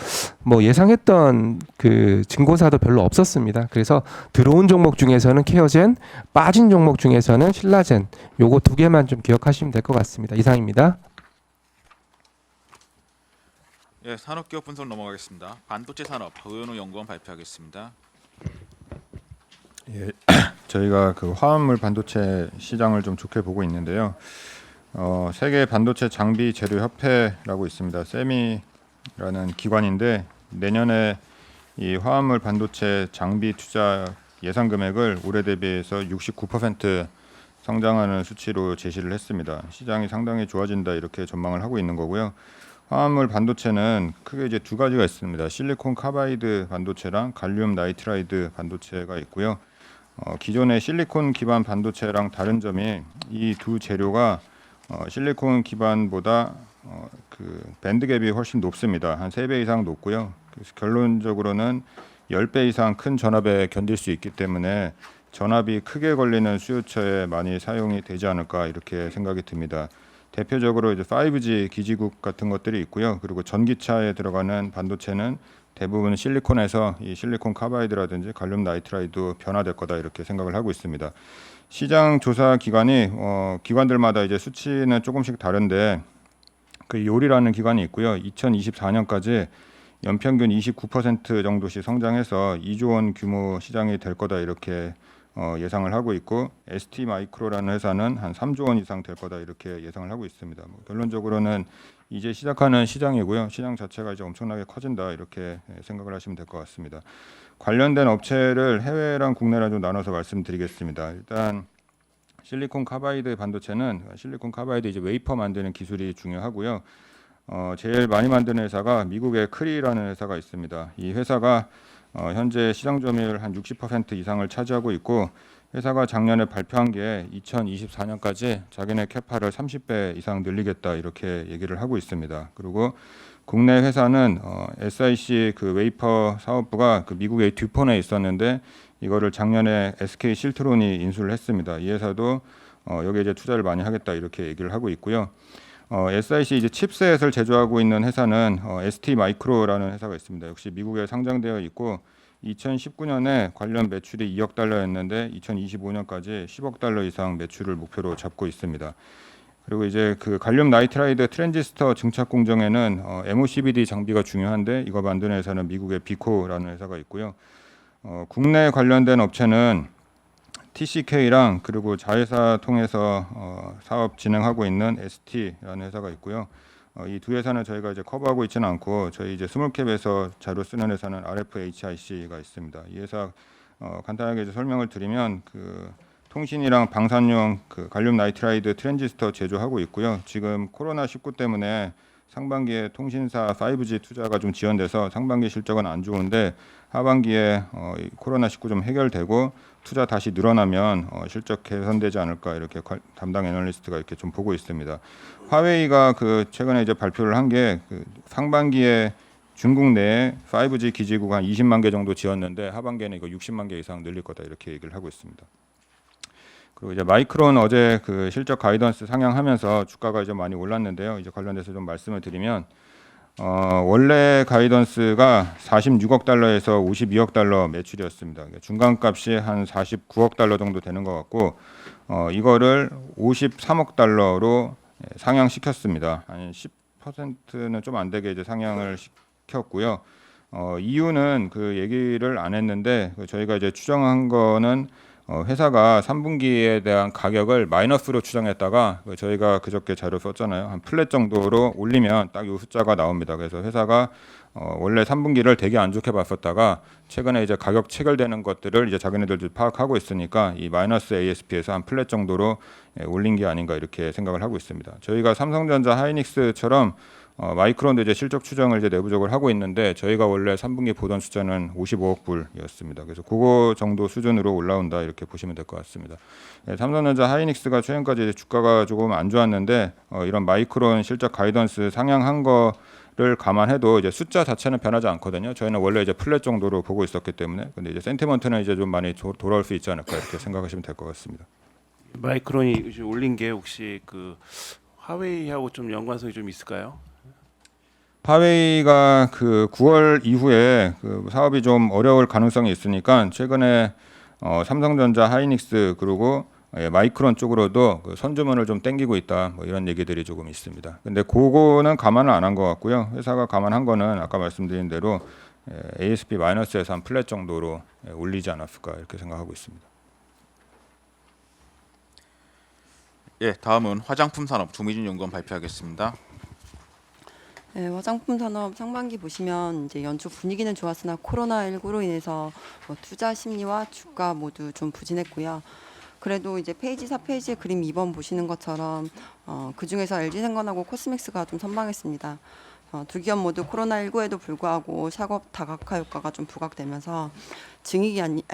뭐 예상했던 그 증거사도 별로 없었습니다. 그래서 들어온 종목 중에서는 케어젠, 빠진 종목 중에서는 신라젠 요거 두 개만 좀 기억하시면 될 것 같습니다. 이상입니다. 예, 산업기업 분석 넘어가겠습니다. 반도체 산업 박의원우 연구원 발표하겠습니다. 예, 저희가 그 화합물 반도체 시장을 좀 좋게 보고 있는데요. 세계 반도체 장비 재료 협회라고 있습니다. 세미라는 기관인데 내년에 이 화합물 반도체 장비 투자 예상 금액을 올해 대비해서 69% 성장하는 수치로 제시를 했습니다. 시장이 상당히 좋아진다 이렇게 전망을 하고 있는 거고요. 화합물 반도체는 크게 이제 두 가지가 있습니다. 실리콘 카바이드 반도체랑 갈륨 나이트라이드 반도체가 있고요. 기존의 실리콘 기반 반도체랑 다른 점이 이 두 재료가 실리콘 기반보다 그 밴드갭이 훨씬 높습니다. 한 3배 이상 높고요. 그래서 결론적으로는 10배 이상 큰 전압에 견딜 수 있기 때문에 전압이 크게 걸리는 수요처에 많이 사용이 되지 않을까 이렇게 생각이 듭니다. 대표적으로 이제 5G 기지국 같은 것들이 있고요. 그리고 전기차에 들어가는 반도체는 대부분 실리콘에서 이 실리콘 카바이드라든지 갈륨 나이트라이드 변화될 거다 이렇게 생각을 하고 있습니다. 시장 조사 기관이 기관들마다 이제 수치는 조금씩 다른데 그 요리라는 기관이 있고요. 2024년까지 연평균 29% 정도씩 성장해서 2조 원 규모 시장이 될 거다 이렇게 예상을 하고 있고 ST 마이크로라는 회사는 한 3조 원 이상 될 거다 이렇게 예상을 하고 있습니다. 결론적으로는 이제 시작하는 시장이고요. 시장 자체가 이제 엄청나게 커진다 이렇게 생각을 하시면 될 것 같습니다. 관련된 업체를 해외랑 국내랑 좀 나눠서 말씀드리겠습니다. 일단 실리콘 카바이드 반도체는 실리콘 카바이드 이제 웨이퍼 만드는 기술이 중요하고요. 제일 많이 만드는 회사가 미국의 크리라는 회사가 있습니다. 이 회사가 현재 시장 점유율 한 60% 이상을 차지하고 있고 회사가 작년에 발표한 게 2024년까지 자기네 캐파를 30배 이상 늘리겠다 이렇게 얘기를 하고 있습니다. 그리고 국내 회사는 SIC 그 웨이퍼 사업부가 그 미국의 듀폰에 있었는데 이거를 작년에 SK 실트론이 인수를 했습니다. 이 회사도 여기에 이제 투자를 많이 하겠다 이렇게 얘기를 하고 있고요. SIC 이제 칩셋을 제조하고 있는 회사는 ST 마이크로라는 회사가 있습니다. 역시 미국에 상장되어 있고 2019년에 관련 매출이 2억 달러였는데 2025년까지 10억 달러 이상 매출을 목표로 잡고 있습니다. 그리고 이제 그 갈륨 나이트라이드 트랜지스터 증착 공정에는 MOCVD 장비가 중요한데 이거 만드는 회사는 미국의 비코라는 회사가 있고요. 국내 관련된 업체는 TCK랑 그리고 자회사 통해서 사업 진행하고 있는 ST라는 회사가 있고요. 이 두 회사는 저희가 이제 커버하고 있지는 않고 저희 이제 스몰캡에서 자료 쓰는 회사는 RFHIC가 있습니다. 이 회사 간단하게 이제 설명을 드리면 그 통신이랑 방산용 그 갈륨 나이트라이드 트랜지스터 제조하고 있고요. 지금 코로나19 때문에 상반기에 통신사 5G 투자가 좀 지연돼서 상반기 실적은 안 좋은데 하반기에 코로나19 좀 해결되고 투자 다시 늘어나면 실적 개선되지 않을까 이렇게 담당 애널리스트가 이렇게 좀 보고 있습니다. 화웨이가 그 최근에 이제 발표를 한 게 그 상반기에 중국 내에 5G 기지국 한 20만 개 정도 지었는데 하반기에는 이거 60만 개 이상 늘릴 거다 이렇게 얘기를 하고 있습니다. 그리고 이제 마이크론 어제 그 실적 가이던스 상향하면서 주가가 이제 많이 올랐는데요. 이제 관련돼서 좀 말씀을 드리면 원래 가이던스가 46억 달러에서 52억 달러 매출이었습니다. 중간값이 한 49억 달러 정도 되는 것 같고 이거를 53억 달러로 상향시켰습니다. 한 10%는 좀 안 되게 이제 상향을 시켰고요. 이유는 그 얘기를 안 했는데 저희가 이제 추정한 거는 회사가 3분기에 대한 가격을 마이너스로 추정했다가 저희가 그저께 자료 썼잖아요. 한 플랫 정도로 올리면 딱 이 숫자가 나옵니다. 그래서 회사가 원래 3분기를 되게 안 좋게 봤었다가 최근에 이제 가격 체결되는 것들을 이제 자기네들도 파악하고 있으니까 이 마이너스 ASP에서 한 플랫 정도로 올린 게 아닌가 이렇게 생각을 하고 있습니다. 저희가 삼성전자, 하이닉스처럼 마이크론도 이제 실적 추정을 이제 내부적으로 하고 있는데 저희가 원래 3분기 보던 숫자는 55억 불이었습니다. 그래서 그거 정도 수준으로 올라온다 이렇게 보시면 될 것 같습니다. 삼성전자, 하이닉스가 최근까지 이제 주가가 조금 안 좋았는데 이런 마이크론 실적 가이던스 상향한 거를 감안해도 이제 숫자 자체는 변하지 않거든요. 저희는 원래 이제 플랫 정도로 보고 있었기 때문에 근데 이제 센티먼트는 이제 좀 많이 돌아올 수 있지 않을까 이렇게 생각하시면 될 것 같습니다. 마이크론이 이제 올린 게 혹시 그 화웨이하고 좀 연관성이 좀 있을까요? 화웨이가 그 9월 이후에 그 사업이 좀 어려울 가능성이 있으니까 최근에 삼성전자, 하이닉스 그리고 마이크론 쪽으로도 그 선주문을 좀 땡기고 있다 뭐 이런 얘기들이 조금 있습니다. 근데 그거는 감안을 안 한 것 같고요. 회사가 감안한 거는 아까 말씀드린 대로 ASP 마이너스에서 한 플랫 정도로 올리지 않았을까 이렇게 생각하고 있습니다. 예, 다음은 화장품 산업 조미진 연구원 발표하겠습니다. 네, 화장품 산업 상반기 보시면 이제 연초 분위기는 좋았으나 코로나19로 인해서 투자 심리와 주가 모두 좀 부진했고요. 그래도 이제 페이지 4페이지의 그림 2번 보시는 것처럼 그 중에서 LG생건하고 코스맥스가 좀 선방했습니다. 두 기업 모두 코로나19에도 불구하고 샤업 다각화 효과가 좀 부각되면서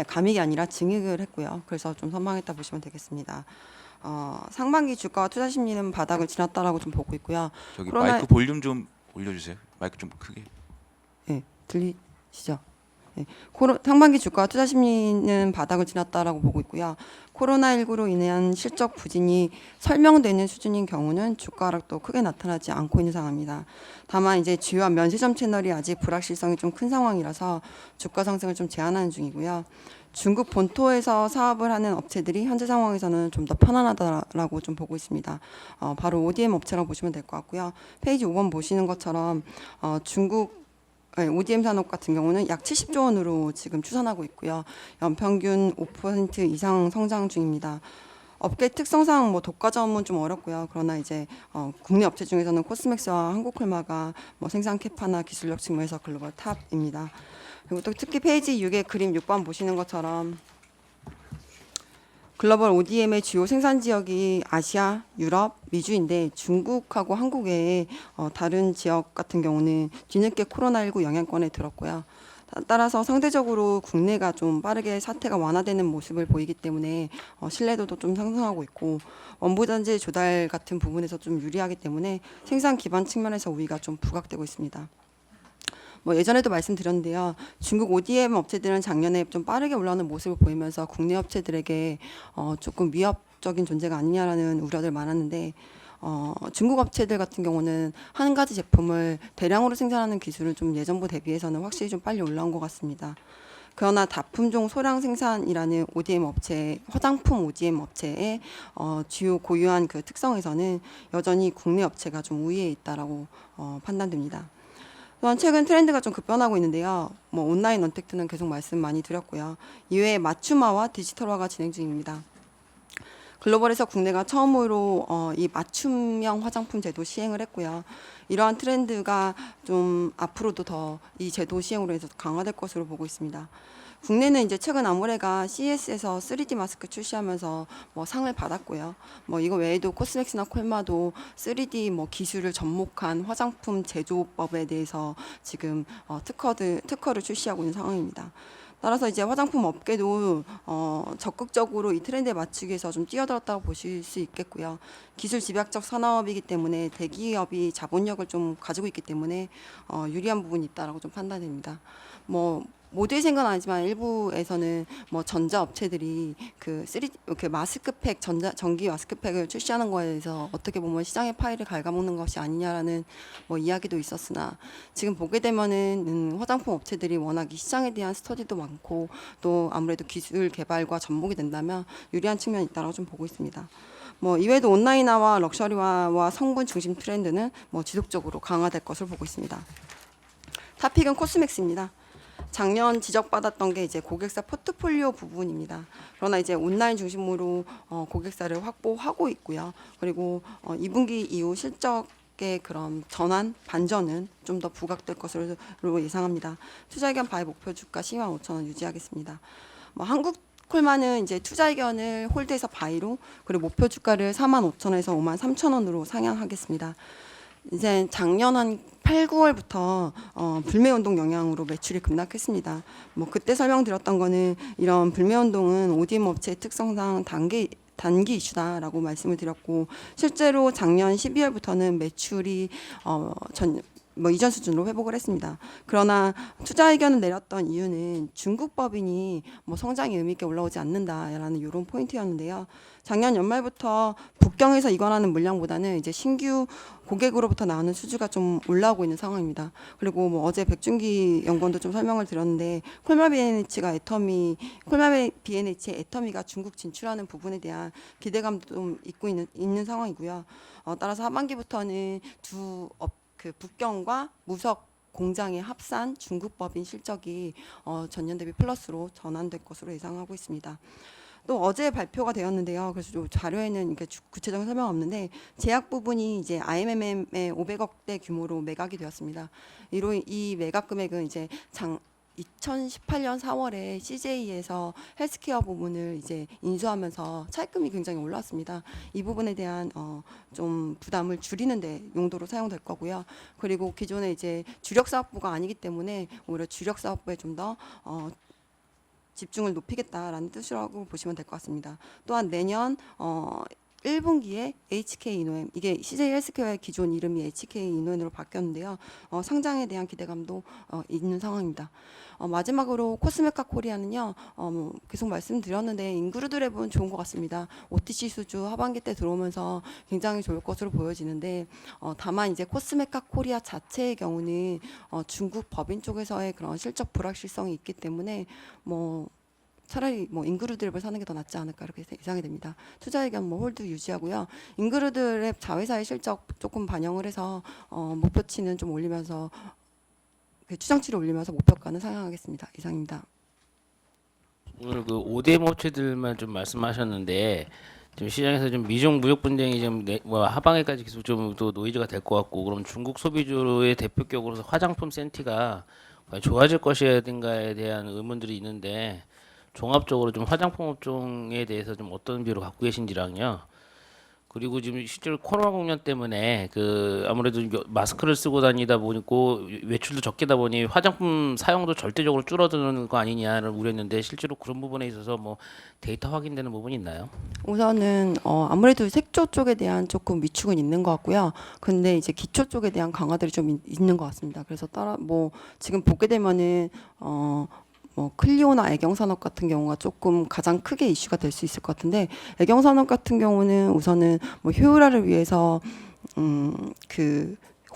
감익이 아니라 증익을 했고요. 그래서 좀 선방했다 보시면 되겠습니다. 상반기 주가와 투자 심리는 바닥을 지났다라고 좀 보고 있고요. 저기 마이크 볼륨 좀 올려주세요. 마이크 좀 크게. 네, 들리시죠? 네. 상반기 주가와 투자 심리는 바닥을 지났다라고 보고 있고요. 코로나19로 인한 실적 부진이 설명되는 수준인 경우는 주가 하락도 크게 나타나지 않고 있는 상황입니다. 다만 이제 주요한 면세점 채널이 아직 불확실성이 좀 큰 상황이라서 주가 상승을 좀 제한하는 중이고요. 중국 본토에서 사업을 하는 업체들이 현재 상황에서는 좀 더 편안하다라고 좀 보고 있습니다. 바로 ODM 업체라고 보시면 될 것 같고요. 페이지 5번 보시는 것처럼 중국 ODM 산업 같은 경우는 약 70조 원으로 지금 추산하고 있고요. 연평균 5% 이상 성장 중입니다. 업계 특성상 뭐 독과점은 좀 어렵고요. 그러나 이제 국내 업체 중에서는 코스맥스와 한국콜마가 뭐 생산 캐파나 기술력 측면에서 글로벌 탑입니다. 그리고 또 특히 페이지 6의 그림 6번 보시는 것처럼 글로벌 ODM의 주요 생산 지역이 아시아, 유럽, 미주인데 중국하고 한국 외에 다른 지역 같은 경우는 뒤늦게 코로나19 영향권에 들었고요. 따라서 상대적으로 국내가 좀 빠르게 사태가 완화되는 모습을 보이기 때문에 신뢰도도 좀 상승하고 있고 원부단지 조달 같은 부분에서 좀 유리하기 때문에 생산 기반 측면에서 우위가 좀 부각되고 있습니다. 뭐 예전에도 말씀드렸는데요. 중국 ODM 업체들은 작년에 좀 빠르게 올라오는 모습을 보이면서 국내 업체들에게 조금 위협적인 존재가 아니냐라는 우려들 많았는데 중국 업체들 같은 경우는 한 가지 제품을 대량으로 생산하는 기술은 좀 예전부 대비해서는 확실히 좀 빨리 올라온 것 같습니다. 그러나 다품종 소량 생산이라는 ODM 업체, 화장품 ODM 업체의 주요 고유한 그 특성에서는 여전히 국내 업체가 좀 우위에 있다라고 판단됩니다. 또한 최근 트렌드가 좀 급변하고 있는데요. 뭐 온라인 언택트는 계속 말씀 많이 드렸고요. 이외에 맞춤화와 디지털화가 진행 중입니다. 글로벌에서 국내가 처음으로 이 맞춤형 화장품 제도 시행을 했고요. 이러한 트렌드가 좀 앞으로도 더 이 제도 시행으로 해서 강화될 것으로 보고 있습니다. 국내는 이제 최근 아모레가 CES에서 3D 마스크 출시하면서 뭐 상을 받았고요. 뭐 이거 외에도 코스맥스나 콜마도 3D 뭐 기술을 접목한 화장품 제조법에 대해서 지금 특허를 출시하고 있는 상황입니다. 따라서 이제 화장품 업계도 적극적으로 이 트렌드에 맞추기 위해서 좀 뛰어들었다고 보실 수 있겠고요. 기술 집약적 산업이기 때문에 대기업이 자본력을 좀 가지고 있기 때문에 유리한 부분이 있다라고 좀 판단됩니다. 뭐 모두의 생각은 아니지만 일부에서는 뭐 전자 업체들이 그 마스크팩 전기 마스크팩을 출시하는 거에 대해서 어떻게 보면 시장의 파일을 갉아먹는 것이 아니냐라는 뭐 이야기도 있었으나 지금 보게 되면은 화장품 업체들이 워낙 이 시장에 대한 스터디도 많고 또 아무래도 기술 개발과 접목이 된다면 유리한 측면이 있다고 좀 보고 있습니다. 뭐 이외에도 온라인화와 럭셔리화와 성분 중심 트렌드는 뭐 지속적으로 강화될 것을 보고 있습니다. 타픽은 코스맥스입니다. 작년 지적받았던 게 이제 고객사 포트폴리오 부분입니다. 그러나 이제 온라인 중심으로 고객사를 확보하고 있고요. 그리고 2분기 이후 실적의 그런 반전은 좀 더 부각될 것으로 예상합니다. 투자의견 바이 목표 주가 125,000원 유지하겠습니다. 뭐 한국콜마는 이제 투자의견을 홀드해서 바이로 그리고 목표 주가를 45,000원에서 53,000원으로 상향하겠습니다. 이제 작년 한 8, 9월부터 불매운동 영향으로 매출이 급락했습니다. 뭐 그때 설명드렸던 거는 이런 불매운동은 ODM 업체의 특성상 단기 이슈다라고 말씀을 드렸고 실제로 작년 12월부터는 매출이 이전 수준으로 회복을 했습니다. 그러나 투자 의견을 내렸던 이유는 중국 법인이 뭐 성장이 의미 있게 올라오지 않는다라는 이런 포인트였는데요. 작년 연말부터 북경에서 이관하는 물량보다는 이제 신규 고객으로부터 나오는 수주가 좀 올라오고 있는 상황입니다. 그리고 뭐 어제 백준기 연구원도 좀 설명을 드렸는데 콜마 비엔에치의 애터미가 중국 진출하는 부분에 대한 기대감도 좀 있는 상황이고요. 따라서 하반기부터는 북경과 무석 공장의 합산 중국 법인 실적이 전년 대비 플러스로 전환될 것으로 예상하고 있습니다. 또 어제 발표가 되었는데요. 그래서 좀 자료에는 구체적인 설명 없는데 제약 부분이 이제 IMM의 500억대 규모로 매각이 되었습니다. 이 매각 금액은 이제 2018년 4월에 CJ에서 헬스케어 부분을 이제 인수하면서 차입금이 굉장히 올랐습니다. 이 부분에 대한 좀 부담을 줄이는 데 용도로 사용될 거고요. 그리고 기존에 이제 주력 사업부가 아니기 때문에 오히려 주력 사업부에 좀 더 집중을 높이겠다라는 뜻이라고 보시면 될 것 같습니다. 또한 내년 1분기에 HK 이노엠, 이게 CJ 헬스케어의 기존 이름이 HK 이노엠으로 바뀌었는데요. 상장에 대한 기대감도 있는 상황입니다. 마지막으로 코스메카 코리아는요. 계속 말씀드렸는데 인그루드 랩은 좋은 것 같습니다. OTC 수주 하반기 때 들어오면서 굉장히 좋을 것으로 보여지는데 다만 이제 코스메카 코리아 자체의 경우는 중국 법인 쪽에서의 그런 실적 불확실성이 있기 때문에 차라리 인그루드랩을 사는 게 더 낫지 않을까 이렇게 예상이 됩니다. 투자 의견 홀드 유지하고요. 인그루드랩 자회사의 실적 조금 반영을 해서 목표치는 좀 올리면서 추정치를 올리면서 목표가는 상향하겠습니다. 이상입니다. 오늘 그 ODM 업체들만 좀 말씀하셨는데 지금 시장에서 좀 미중 무역 분쟁이 좀 하반기까지 계속 좀 또 노이즈가 될 것 같고 그럼 중국 소비주의 대표격으로서 화장품 센티가 좋아질 것인가에 대한 의문들이 있는데. 종합적으로 좀 화장품 업종에 대해서 좀 어떤 비율을 갖고 계신지랑요. 그리고 지금 실제로 코로나 국면 때문에 아무래도 마스크를 쓰고 다니다 보니까 외출도 적게다 보니 화장품 사용도 절대적으로 줄어드는 거 아니냐를 우려했는데 실제로 그런 부분에 있어서 데이터 확인되는 부분이 있나요? 우선은 아무래도 색조 쪽에 대한 조금 위축은 있는 것 같고요. 근데 이제 기초 쪽에 대한 강화들이 좀 있는 것 같습니다. 그래서 지금 보게 되면은 클리오나 애경산업 같은 경우가 조금 가장 크게 이슈가 될 수 있을 것 같은데 애경산업 같은 경우는 우선은 효율화를 위해서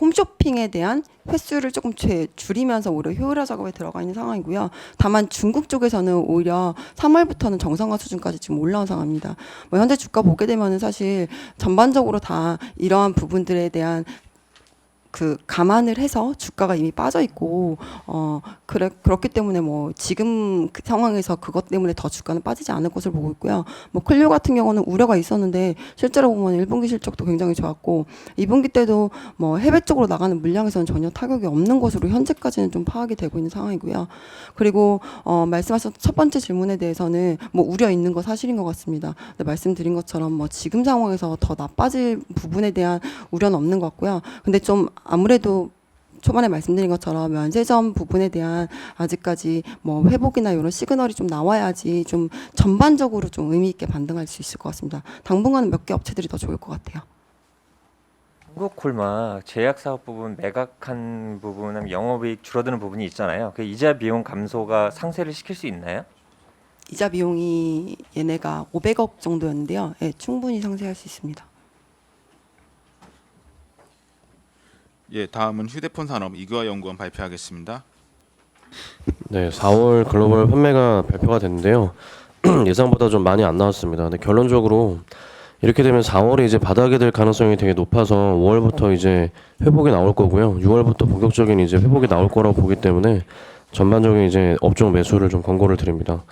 홈쇼핑에 대한 횟수를 조금 줄이면서 오히려 효율화 작업에 들어가 있는 상황이고요. 다만 중국 쪽에서는 오히려 3월부터는 정상화 수준까지 지금 올라온 상황입니다. 뭐 현재 주가 보게 되면은 사실 전반적으로 다 이러한 부분들에 대한 그 감안을 해서 주가가 이미 빠져 있고 그렇기 때문에 뭐 지금 그 상황에서 그것 때문에 더 주가는 빠지지 않을 것을 보고 있고요. 뭐 클리오 같은 경우는 우려가 있었는데 실제로 보면 1분기 실적도 굉장히 좋았고 2분기 때도 뭐 해외 쪽으로 나가는 물량에서는 전혀 타격이 없는 것으로 현재까지는 좀 파악이 되고 있는 상황이고요. 그리고 말씀하신 첫 번째 질문에 대해서는 뭐 우려 있는 거 사실인 것 같습니다. 근데 말씀드린 것처럼 뭐 지금 상황에서 더 나빠질 부분에 대한 우려는 없는 것 같고요. 근데 좀 아무래도 초반에 말씀드린 것처럼 면세점 부분에 대한 아직까지 뭐 회복이나 이런 시그널이 좀 나와야지 좀 전반적으로 좀 의미 있게 반등할 수 있을 것 같습니다. 당분간은 몇 개 업체들이 더 좋을 것 같아요. 한국콜막 제약사업 부분 매각한 부분, 영업이익 줄어드는 부분이 있잖아요. 그 이자 비용 감소가 상쇄를 시킬 수 있나요? 이자 비용이 얘네가 500억 정도였는데요. 예, 충분히 상쇄할 수 있습니다. 예, 다음은 휴대폰 산업 이규화 연구원 발표하겠습니다. 네, 4월 글로벌 판매가 발표가 됐는데요. 예상보다 좀 많이 안 나왔습니다. 근데 결론적으로 이렇게 되면 4월에 이제 바닥이 될 가능성이 되게 높아서 5월부터 이제 회복이 나올 거고요. 6월부터 본격적인 이제 회복이 나올 거라고 보기 때문에 전반적인 이제 업종 매수를 좀 권고를 드립니다.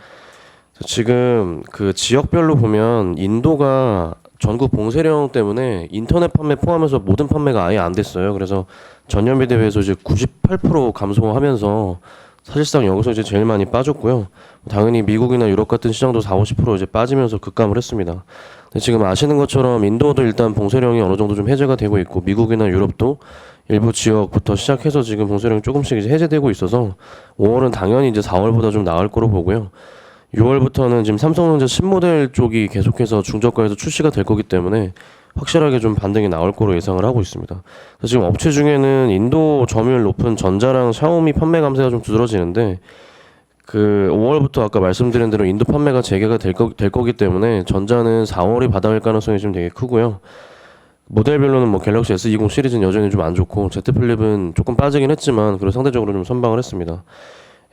지금 그 지역별로 보면 인도가 전국 봉쇄령 때문에 인터넷 판매 포함해서 모든 판매가 아예 안 됐어요. 그래서 전년비 대비해서 이제 98% 감소하면서 사실상 여기서 이제 제일 많이 빠졌고요. 당연히 미국이나 유럽 같은 시장도 40-50% 이제 빠지면서 급감을 했습니다. 근데 지금 아시는 것처럼 인도도 일단 봉쇄령이 어느 정도 좀 해제가 되고 있고 미국이나 유럽도 일부 지역부터 시작해서 지금 봉쇄령이 조금씩 이제 해제되고 있어서 5월은 당연히 이제 4월보다 좀 나을 거로 보고요. 6월부터는 지금 삼성전자 신모델 쪽이 계속해서 중저가에서 출시가 될 거기 때문에 확실하게 좀 반등이 나올 거로 예상을 하고 있습니다. 그래서 지금 업체 중에는 인도 점유율 높은 전자랑 샤오미 판매 감세가 좀 두드러지는데 그 5월부터 아까 말씀드린 대로 인도 판매가 재개가 될 거기 때문에 전자는 4월이 바닥일 가능성이 좀 되게 크고요. 모델별로는 뭐 갤럭시 S20 시리즈는 여전히 좀 안 좋고 Z 플립은 조금 빠지긴 했지만 그래도 상대적으로 좀 선방을 했습니다.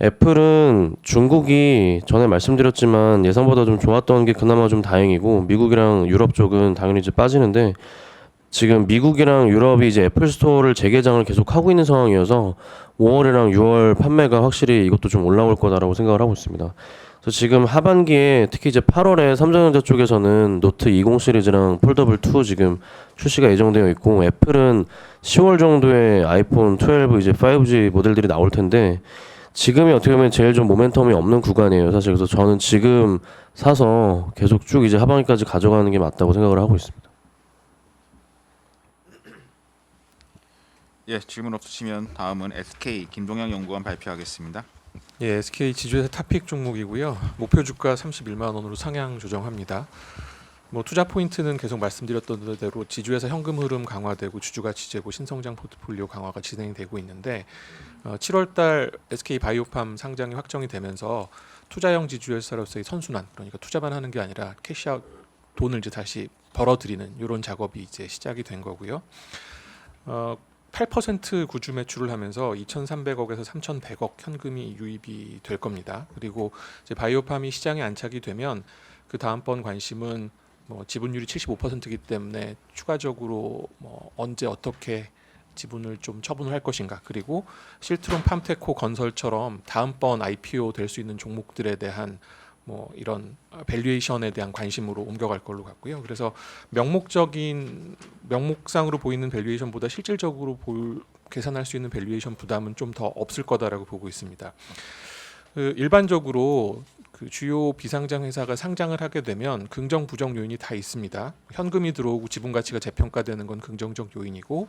애플은 중국이 전에 말씀드렸지만 예상보다 좀 좋았던 게 그나마 좀 다행이고 미국이랑 유럽 쪽은 당연히 이제 빠지는데 지금 미국이랑 유럽이 이제 애플 스토어를 재개장을 계속 하고 있는 상황이어서 5월이랑 6월 판매가 확실히 이것도 좀 올라올 거다라고 생각을 하고 있습니다. 그래서 지금 하반기에 특히 이제 8월에 삼성전자 쪽에서는 노트 20 시리즈랑 폴더블 2 지금 출시가 예정되어 있고 애플은 10월 정도에 아이폰 12 이제 5G 모델들이 나올 텐데 지금이 어떻게 보면 제일 좀 모멘텀이 없는 구간이에요, 사실. 그래서 저는 지금 사서 계속 쭉 이제 하반기까지 가져가는 게 맞다고 생각을 하고 있습니다. 예, 질문 없으시면 다음은 SK 김동영 연구원 발표하겠습니다. 예, SK 지주회사 탑픽 종목이고요. 목표 주가 31만 원으로 상향 조정합니다. 뭐 투자 포인트는 계속 말씀드렸던 대로 지주회사 현금 흐름 강화되고 주주가치 제고 신성장 포트폴리오 강화가 진행되고 있는데 7월달 SK 바이오팜 상장이 확정이 되면서 투자형 지주회사로서의 선순환, 그러니까 투자만 하는 게 아니라 캐시아웃 돈을 이제 다시 벌어들이는 이런 작업이 이제 시작이 된 거고요. 8% 구주 매출을 하면서 2,300억에서 3,100억 현금이 유입이 될 겁니다. 그리고 이제 바이오팜이 시장에 안착이 되면 그 다음번 관심은 뭐 지분율이 75%이기 때문에 추가적으로 뭐 언제 어떻게 지분을 좀 처분을 할 것인가, 그리고 실트론 팜테코 건설처럼 다음번 IPO 될 수 있는 종목들에 대한 뭐 이런 밸류에이션에 대한 관심으로 옮겨갈 걸로 같고요. 그래서 명목상으로 보이는 밸류에이션보다 실질적으로 계산할 수 있는 밸류에이션 부담은 좀 더 없을 거다라고 보고 있습니다. 일반적으로 그 주요 비상장 회사가 상장을 하게 되면 긍정 부정 요인이 다 있습니다. 현금이 들어오고 지분 가치가 재평가되는 건 긍정적 요인이고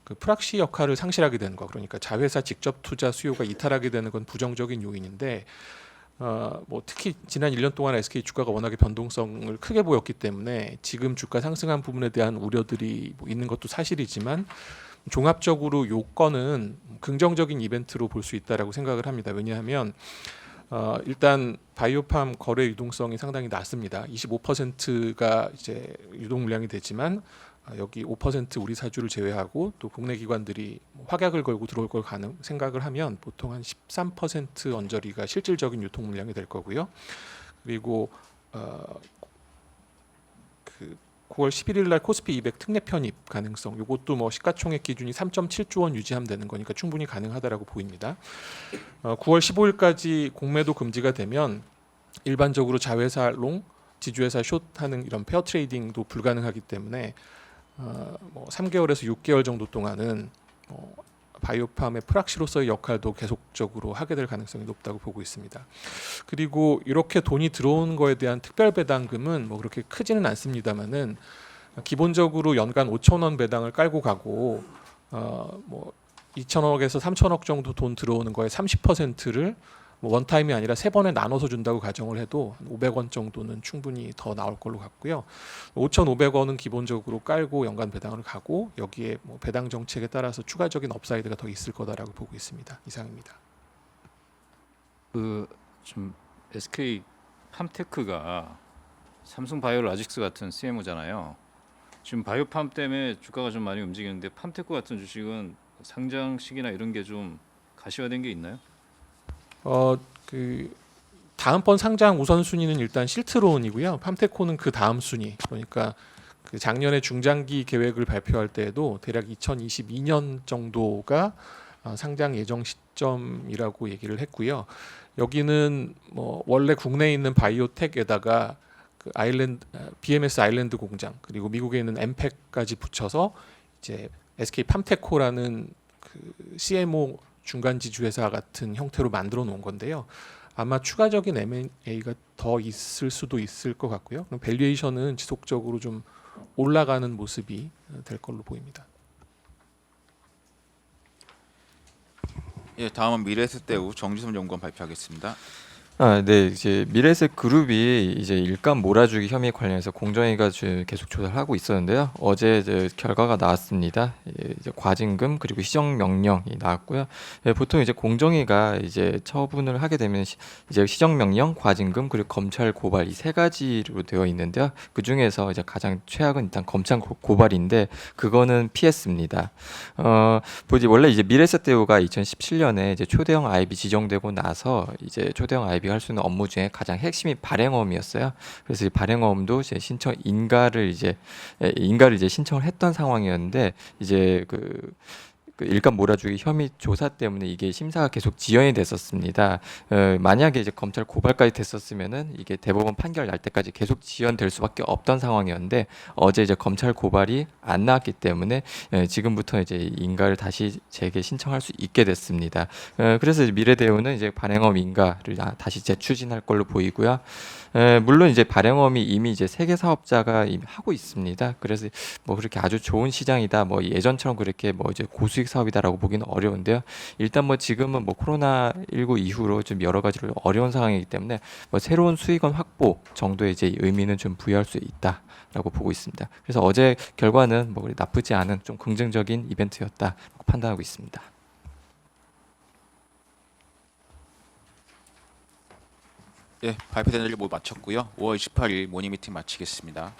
그 프락시 역할을 상실하게 되는 거, 그러니까 자회사 직접 투자 수요가 이탈하게 되는 건 부정적인 요인인데 뭐 특히 지난 1년 동안 SK 주가가 워낙에 변동성을 크게 보였기 때문에 지금 주가 상승한 부분에 대한 우려들이 뭐 있는 것도 사실이지만 종합적으로 요건은 긍정적인 이벤트로 볼 수 있다라고 생각을 합니다. 왜냐하면 일단 바이오팜 거래 유동성이 상당히 낮습니다. 25%가 이제 유동 물량이 되지만 여기 5% 우리 사주를 제외하고 또 국내 기관들이 확약을 걸고 들어올 걸 생각을 하면 보통 한 13% 언저리가 실질적인 유통 물량이 될 거고요. 그리고 그 9월 11일 날 코스피 200 특례 편입 가능성, 이것도 뭐 시가총액 기준이 3.7조 원 유지하면 되는 거니까 충분히 가능하다라고 보입니다. 9월 15일까지 공매도 금지가 되면 일반적으로 자회사 롱, 지주회사 숏하는 이런 페어 트레이딩도 불가능하기 때문에 뭐 3개월에서 6개월 정도 동안은 바이오팜의 프락시로서의 역할도 계속적으로 하게 될 가능성이 높다고 보고 있습니다. 그리고 이렇게 돈이 들어온 거에 대한 특별 배당금은 뭐 그렇게 크지는 않습니다만은 기본적으로 연간 5천 원 배당을 깔고 가고 뭐 2천억에서 3천억 정도 돈 들어오는 거에 30%를 뭐 원타임이 아니라 3번에 나눠서 준다고 가정을 해도 500원 정도는 충분히 더 나올 걸로 같고요. 5,500원은 기본적으로 깔고 연간 배당을 가고 여기에 뭐 배당 정책에 따라서 추가적인 업사이드가 더 있을 거다라고 보고 있습니다. 이상입니다. 좀 SK 팜테크가 삼성 바이오로직스 같은 CMO잖아요. 지금 바이오팜 때문에 주가가 좀 많이 움직이는데 팜테크 같은 주식은 상장 시기나 이런 게 좀 가시화된 게 있나요? 그 다음번 상장 우선 순위는 일단 실트론이고요. 팜테코는 그 다음 순위. 그러니까 그 작년에 중장기 계획을 발표할 때에도 대략 2022년 정도가 상장 예정 시점이라고 얘기를 했고요. 여기는 뭐 원래 국내에 있는 바이오텍에다가 그 BMS 아일랜드 공장 그리고 미국에 있는 엠팩까지 붙여서 이제 SK 팜테코라는 그 CMO 중간 지주회사 같은 형태로 만들어 놓은 건데요. 아마 추가적인 M&A가 더 있을 수도 있을 것 같고요. 그럼 밸류에이션은 지속적으로 좀 올라가는 모습이 될 걸로 보입니다. 예, 다음은 미래에셋대우 정지섭 연구원 발표하겠습니다. 네, 이제 미래에셋 그룹이 이제 일감 몰아주기 혐의 관련해서 공정위가 계속 조사를 하고 있었는데요. 어제 이제 결과가 나왔습니다. 이제 과징금 그리고 시정 명령이 나왔고요. 보통 이제 공정위가 이제 처분을 하게 되면 이제 시정 명령, 과징금 그리고 검찰 고발 이 세 가지로 되어 있는데요. 그 중에서 이제 가장 최악은 일단 검찰 고발인데 그거는 피했습니다. 원래 이제 미래에셋대우가 2017년에 이제 초대형 IB 지정되고 나서 이제 초대형 IB 할 수 있는 업무 중에 가장 핵심이 발행어음이었어요. 그래서 이 발행어음도 이제 인가를 이제 신청을 했던 상황이었는데 이제 그 일감 몰아주기 혐의 조사 때문에 이게 심사가 계속 지연이 됐었습니다. 만약에 이제 검찰 고발까지 됐었으면은 이게 대법원 판결 날 때까지 계속 지연될 수밖에 없던 상황이었는데 어제 이제 검찰 고발이 안 나왔기 때문에 지금부터 이제 인가를 다시 재개 신청할 수 있게 됐습니다. 그래서 이제 미래대우는 이제 발행업 인가를 다시 재추진할 걸로 보이고요. 물론 이제 발행업이 이미 이제 세계 사업자가 이미 하고 있습니다. 그래서 뭐 그렇게 아주 좋은 시장이다, 뭐 예전처럼 그렇게 뭐 이제 고수익 사업이다라고 보기는 어려운데요. 일단 뭐 지금은 뭐 코로나19 이후로 좀 여러 가지로 어려운 상황이기 때문에 뭐 새로운 수익원 확보 정도의 이제 의미는 좀 부여할 수 있다라고 보고 있습니다. 그래서 어제 결과는 뭐 나쁘지 않은 좀 긍정적인 이벤트였다 판단하고 있습니다. 예, 발표된 일 모두 마쳤고요. 5월 28일 모닝 미팅 마치겠습니다.